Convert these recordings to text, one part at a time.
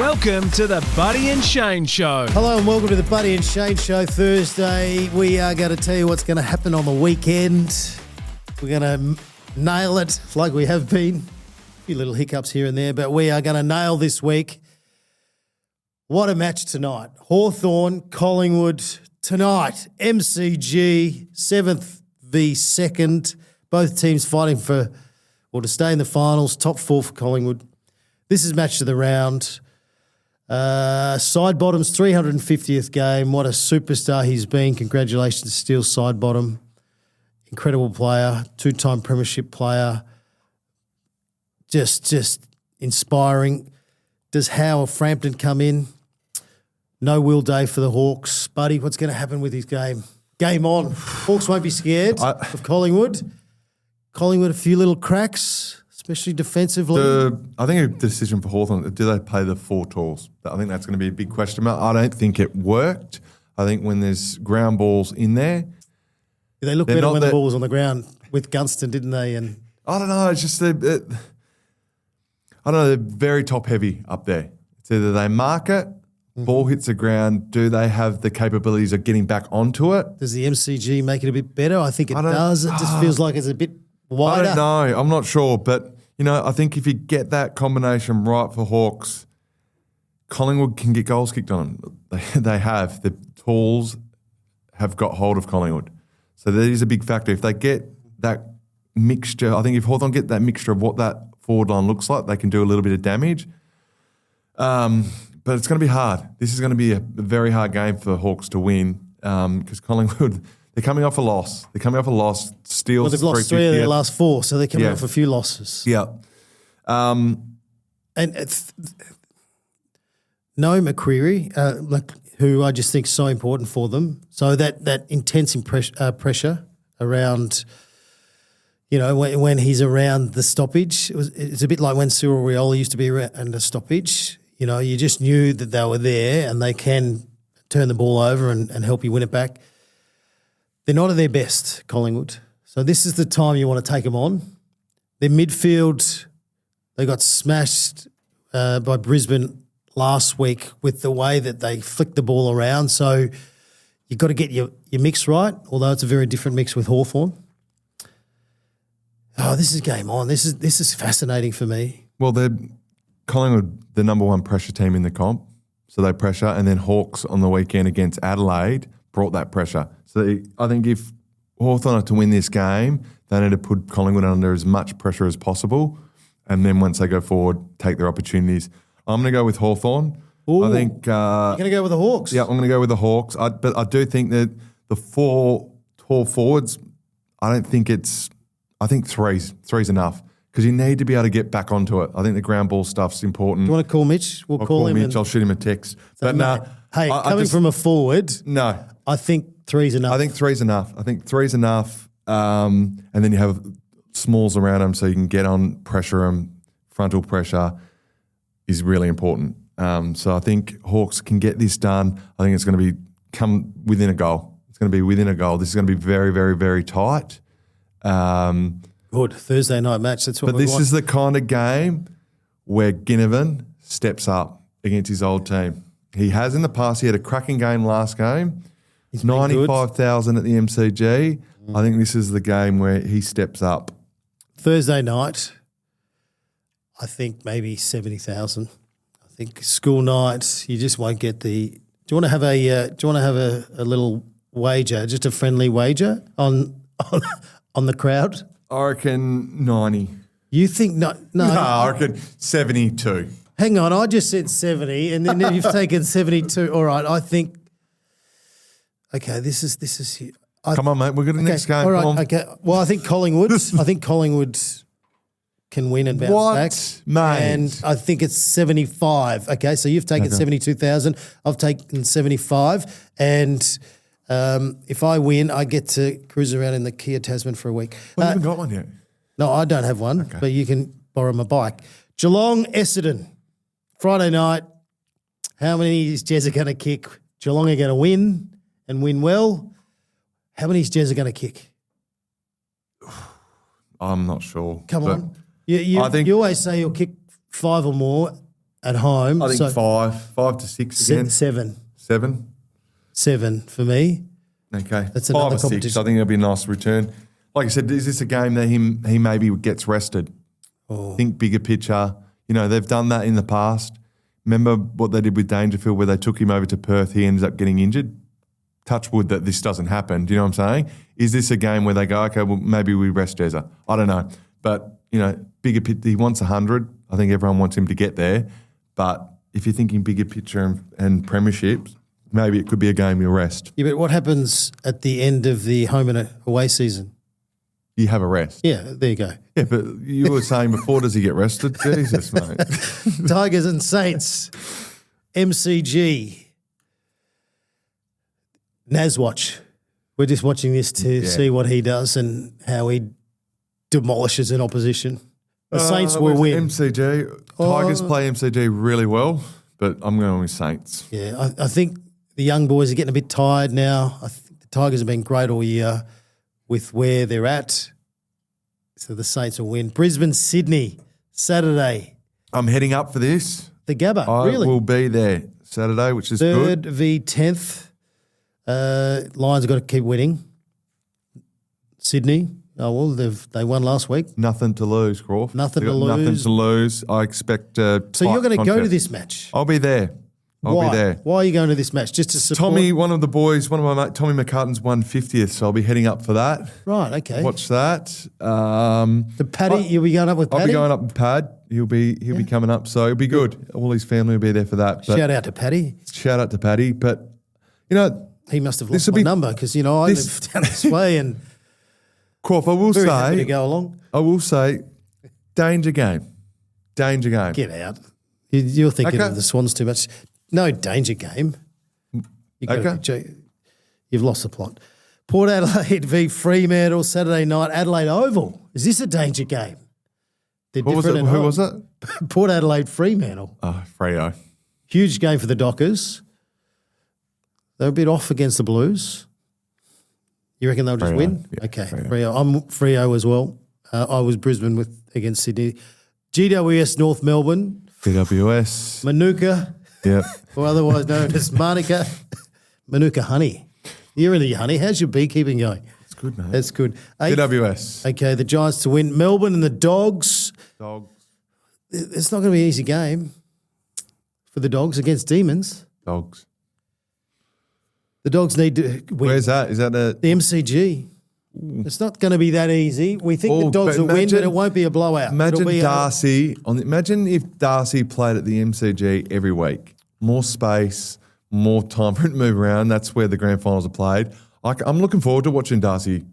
Welcome to the Buddy and Shane Show. Hello and welcome to the Buddy and Shane Show. Thursday, we are going to tell you what's going to happen on the weekend. We're going to nail it like we have been. A few little hiccups here and there, but we are going to nail this week. What a match tonight. Hawthorn, Collingwood tonight. MCG, 7th v 2nd. Both teams fighting to stay in the finals. Top 4 for Collingwood. This is match of the round. Sidebottom's 350th game. What a superstar he's been. Congratulations to Steele Sidebottom. Incredible player, 2-time premiership player. Just inspiring. Does Howe of Frampton come in? No Will Day for the Hawks. Buddy, what's going to happen with his game? Game on. Hawks won't be scared of Collingwood. Collingwood, a few little cracks, especially defensively. I think a decision for Hawthorn, do they play the 4 tools? I think that's going to be a big question mark. I don't think it worked. I think when there's ground balls in there. They look better when the ball was on the ground with Gunston, didn't they? And I don't know. It's just, I don't know, they're very top heavy up there. It's either they mark it, ball hits the ground, do they have the capabilities of getting back onto it? Does the MCG make it a bit better? I think it does. It just feels like it's a bit wider. I don't know. I'm not sure. But, I think if you get that combination right for Hawks, Collingwood can get goals kicked on them. They have. The tools have got hold of Collingwood. So that is a big factor. If they get that mixture, I think if Hawthorn get that mixture of what that forward line looks like, they can do a little bit of damage. But it's going to be hard. This is going to be a very hard game for Hawks to win because Collingwood, they're coming off a loss. Steele's they've lost 3 of their last 4, so they're coming off a few losses. Yeah. And no McCreary, who I just think is so important for them. So that intense pressure around, when he's around the stoppage. It's a bit like when Cyril Rioli used to be around a stoppage. You just knew that they were there and they can turn the ball over and help you win it back. They're not at their best, Collingwood. So this is the time you want to take them on. Their midfield, they got smashed by Brisbane last week with the way that they flicked the ball around. So you've got to get your mix right, although it's a very different mix with Hawthorn. Oh, this is game on. This is fascinating for me. Well, they're Collingwood, the number 1 pressure team in the comp, so they pressure, and then Hawks on the weekend against Adelaide brought that pressure. So I think if Hawthorn are to win this game, they need to put Collingwood under as much pressure as possible, and then once they go forward, take their opportunities. I'm going to go with Hawthorn. Ooh, I think you're going to go with the Hawks? Yeah, I'm going to go with the Hawks. But I do think that the 4 tall forwards, I think three's enough. Because you need to be able to get back onto it. I think the ground ball stuff's important. Do you want to call Mitch? We'll call him. Mitch. I'll shoot him a text. But no. Hey, coming from a forward, no, I think 3's enough. I think three's enough. And then you have smalls around them so you can get on pressure and frontal pressure is really important. So I think Hawks can get this done. I think it's going to come within a goal. It's going to be within a goal. This is going to be very, very, very tight. Good Thursday night match. That's what. But this is the kind of game where Ginnivan steps up against his old team. He has in the past. He had a cracking game last game. He's 95,000 at the MCG. I think this is the game where he steps up. Thursday night, I think maybe 70,000. I think school night, you just won't get the. Do you want to have a little wager, just a friendly wager on the crowd? I reckon 90. You think no? No, I reckon 72. Hang on, I just said 70, and then you've taken 72. All right, I think. Okay, this is. Come on, mate. We're going to the next game. All right, okay. Well, I think Collingwood. Can win and bounce back. Mate? And I think it's 75. Okay, so you've taken 72,000. I've taken 75, and. If I win, I get to cruise around in the Kia Tasman for a week. Well, you haven't got one yet. No, I don't have one, but you can borrow my bike. Geelong, Essendon, Friday night. How many is Jezza going to kick? Geelong are going to win and win well. How many is Jezza going to kick? I'm not sure. Come on. You always say you'll kick 5 or more. at home. I think so 5 to 6 again. 7. 7. For me. Okay. That's 5 another or 6. competition. I think it'll be a nice return. Like I said, is this a game that he maybe gets rested? Think bigger picture. You know, they've done that in the past. Remember what they did with Dangerfield where they took him over to Perth, he ended up getting injured? Touch wood that this doesn't happen. Do you know what I'm saying? Is this a game where they go, okay, well, maybe we rest Jezza? I don't know. But, you know, bigger picture, he wants 100. I think everyone wants him to get there. But if you're thinking bigger picture and premierships, maybe it could be a game you'll rest. Yeah, but what happens at the end of the home and away season? You have a rest. Yeah, there you go. Yeah, but you were saying before, does he get rested? Jesus, mate. Tigers and Saints, MCG, Naswatch. We're just watching this to see what he does and how he demolishes an opposition. The Saints will win. MCG. Tigers play MCG really well, but I'm going with Saints. Yeah, I think the young boys are getting a bit tired now. I think the Tigers have been great all year with where they're at. So the Saints will win. Brisbane, Sydney, Saturday. I'm heading up for this. The Gabba, I really? will be there Saturday, which is good. 3rd v 10th. Lions have got to keep winning. Sydney, they won last week. Nothing to lose, Crawford. Nothing They've to got lose. Nothing to lose. I expect So you're going to go to this match? I'll be there. I'll be there. Why are you going to this match? Just to support? Tommy, one of my mates, Tommy McCartan's 150th, so I'll be heading up for that. Right, okay. Watch that. The Paddy, you'll be going up with Paddy? I'll be going up with Pad. He'll be coming up, so it'll be good. All his family will be there for that. But Shout out to Paddy. Shout out to Paddy. But, you know, he must have lost my number because, you know, I live down this way and Crawf, I will very say, happy to go along. I will say, danger game. Danger game. Get out. You're thinking of the Swans too much. No danger game. You've lost the plot. Port Adelaide v Fremantle, Saturday night, Adelaide Oval. Is this a danger game? They're What was it? different. Who was it? Port Adelaide, Fremantle. Oh, Freo. Huge game for the Dockers. They're a bit off against the Blues. You reckon they'll just win? Yeah, okay, Freo. I'm Freo as well. I was Brisbane against Sydney. GWS North Melbourne. GWS. Manuka. Yep. Or otherwise known as Manuka. Manuka honey. You're in the honey. How's your beekeeping going? It's good, mate. That's good. GWS. Okay, the Giants to win. Melbourne and the Dogs. Dogs. It's not going to be an easy game for the Dogs against Demons. Dogs. The Dogs need to win. Where's that? Is that The MCG. It's not going to be that easy. We think the Dogs will win, but it won't be a blowout. Imagine if Darcy played at the MCG every week. More space, more time for it to move around. That's where the grand finals are played. I'm looking forward to watching Darcy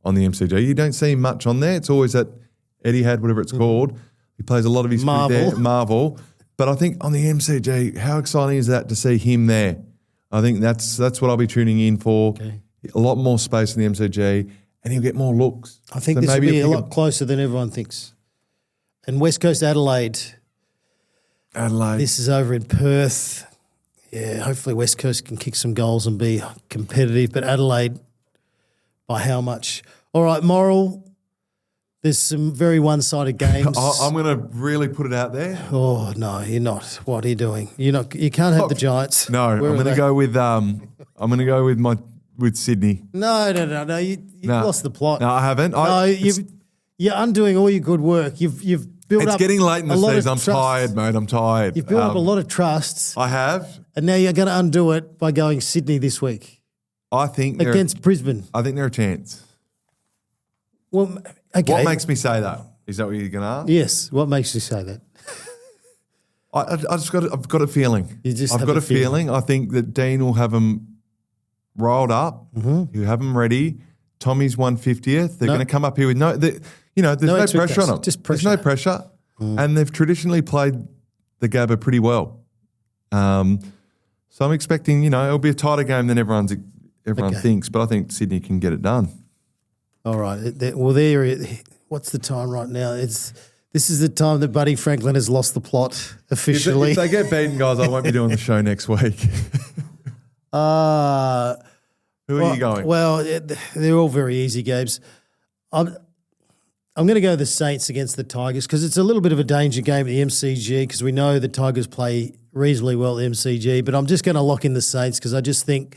on the MCG. You don't see much on there. It's always at Etihad, whatever it's called. He plays a lot of his Marvel. But I think on the MCG, how exciting is that to see him there? I think that's what I'll be tuning in for. Okay. A lot more space in the MCG, and he'll get more looks. I think this will be a lot closer than everyone thinks. And West Coast Adelaide. This is over in Perth. Yeah, hopefully West Coast can kick some goals and be competitive. But Adelaide, by how much? All right, moral. There's some very one-sided games. I'm going to really put it out there. Oh no, you're not. What are you doing? You can't have the Giants. No, I'm going to go with with Sydney. No. You've lost the plot. No, I haven't. You're undoing all your good work. You've built up. It's getting late in the season. I'm tired, mate. I'm tired. You've built up a lot of trust. I have. And now you're going to undo it by going Sydney this week. I think against Brisbane. I think they're a chance. Well, okay. What makes me say that? Is that what you're going to ask? Yes. What makes you say that? I've got a feeling. I've got a feeling. I think that Dean will have them rolled up. Mm-hmm. He'll have them ready. Tommy's 150th. They're going to come up here with there's no pressure on them. Just pressure. There's no pressure. And they've traditionally played the Gabba pretty well. So I'm expecting, it'll be a tighter game than everyone thinks, but I think Sydney can get it done. All right. What's the time right now? This is the time that Buddy Franklin has lost the plot officially. If they get beaten, guys, I won't be doing the show next week. Who are you going? Well, they're all very easy games. I'm I'm going to go the Saints against the Tigers because it's a little bit of a danger game at the MCG because we know the Tigers play reasonably well at MCG, but I'm just going to lock in the Saints because I just think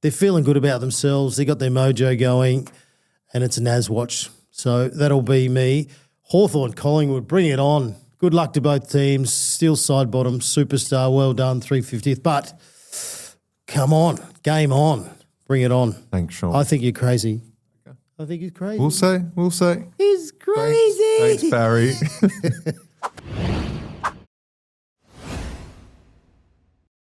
they're feeling good about themselves. They got their mojo going and it's a Naz watch. So that'll be me. Hawthorn, Collingwood, bring it on. Good luck to both teams. Steele Sidebottom, superstar, well done, 350th. But come on, game on. Bring it on. Thanks, Sean. I think you're crazy. I think he's crazy. We'll say. He's crazy. Thanks Barry.